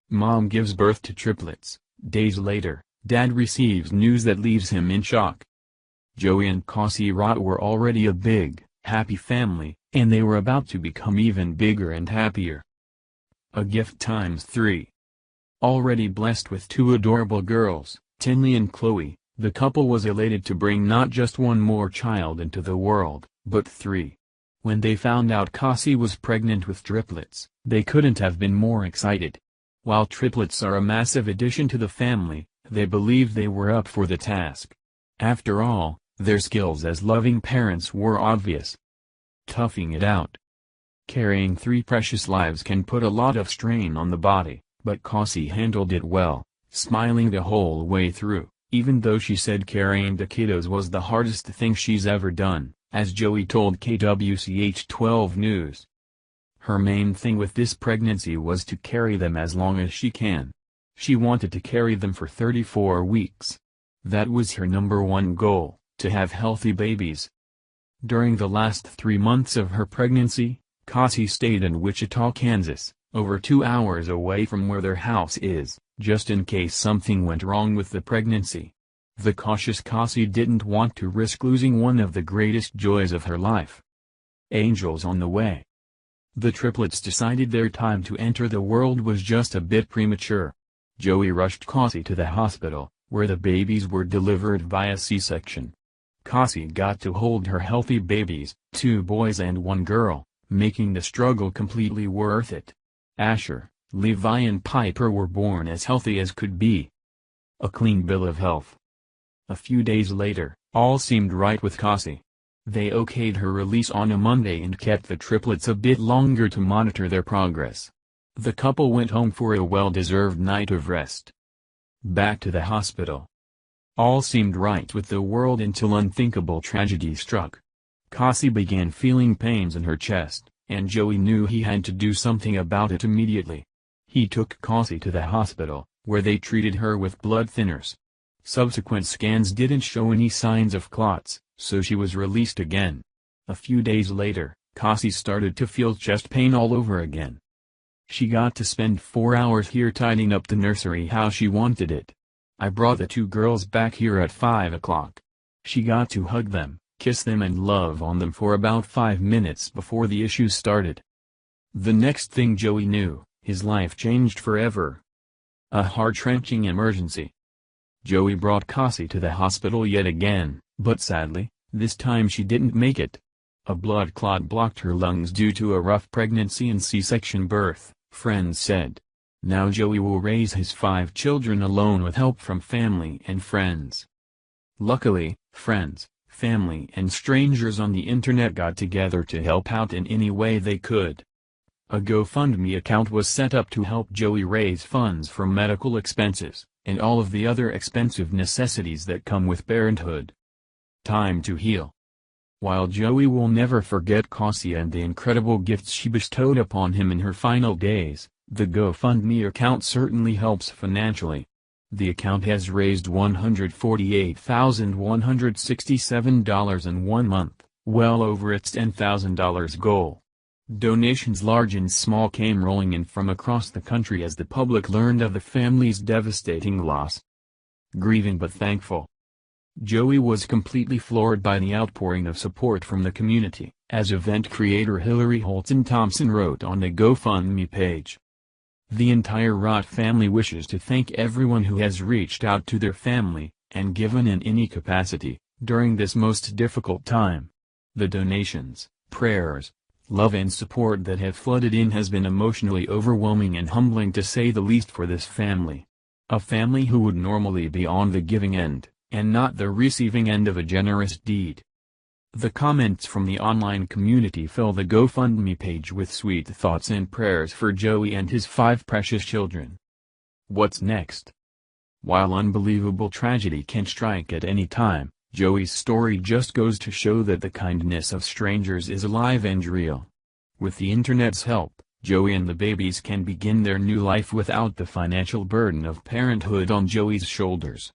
Mom gives birth to triplets. Days later, Dad receives news that leaves him in shock. Joey and Casi Rott were already a big, happy family, and they were about to become even bigger and happier. A gift times 3. Already blessed with 2 adorable girls, Tenley and Chloe, the couple was elated to bring not just one more child into the world, but 3. When they found out Casi was pregnant with triplets, they couldn't have been more excited. While triplets are a massive addition to the family, they believed they were up for the task. After all, their skills as loving parents were obvious. Toughing it out. Carrying 3 precious lives can put a lot of strain on the body, but Casi handled it well, smiling the whole way through, even though she said carrying the kiddos was the hardest thing she's ever done, as Joey told KWCH 12 News. Her main thing with this pregnancy was to carry them as long as she can. She wanted to carry them for 34 weeks. That was her #1 goal, to have healthy babies. During the last 3 months of her pregnancy, Casi stayed in Wichita, Kansas, over 2 hours away from where their house is, just in case something went wrong with the pregnancy. The cautious Casi didn't want to risk losing one of the greatest joys of her life. Angels on the way. The triplets decided their time to enter the world was just a bit premature. Joey rushed Casi to the hospital, where the babies were delivered via C-section. Casi got to hold her healthy babies, 2 boys and 1 girl, making the struggle completely worth it. Asher, Levi and Piper were born as healthy as could be. A clean bill of health. A few days later, all seemed right with Casi. They okayed her release on a Monday and kept the triplets a bit longer to monitor their progress. The couple went home for a well-deserved night of rest. Back to the hospital. All seemed right with the world until unthinkable tragedy struck. Casi began feeling pains in her chest, and Joey knew he had to do something about it immediately. He took Casi to the hospital, where they treated her with blood thinners. Subsequent scans didn't show any signs of clots, so she was released again. A few days later, Casi started to feel chest pain all over again. She got to spend 4 hours here tidying up the nursery how she wanted it. I brought the 2 girls back here at 5 o'clock. She got to hug them, kiss them and love on them for about 5 minutes before the issues started. The next thing Joey knew, his life changed forever. A heart-wrenching emergency. Joey brought Casi to the hospital yet again, but sadly, this time she didn't make it. A blood clot blocked her lungs due to a rough pregnancy and C-section birth, friends said. Now Joey will raise his 5 children alone with help from family and friends. Luckily, friends, family and strangers on the internet got together to help out in any way they could. A GoFundMe account was set up to help Joey raise funds for medical expenses, and all of the other expensive necessities that come with parenthood. Time to heal. While Joey will never forget Casi and the incredible gifts she bestowed upon him in her final days, the GoFundMe account certainly helps financially. The account has raised $148,167 in 1 month, well over its $10,000 goal. Donations large and small came rolling in from across the country as the public learned of the family's devastating loss. Grieving but thankful. Joey was completely floored by the outpouring of support from the community, as event creator Hillary Holton Thompson wrote on the GoFundMe page. The entire Rott family wishes to thank everyone who has reached out to their family, and given in any capacity, during this most difficult time. The donations, prayers, love and support that have flooded in has been emotionally overwhelming and humbling to say the least for this family. A family who would normally be on the giving end, and not the receiving end of a generous deed. The comments from the online community fill the GoFundMe page with sweet thoughts and prayers for Joey and his 5 precious children. What's next? While unbelievable tragedy can strike at any time, Joey's story just goes to show that the kindness of strangers is alive and real. With the internet's help, Joey and the babies can begin their new life without the financial burden of parenthood on Joey's shoulders.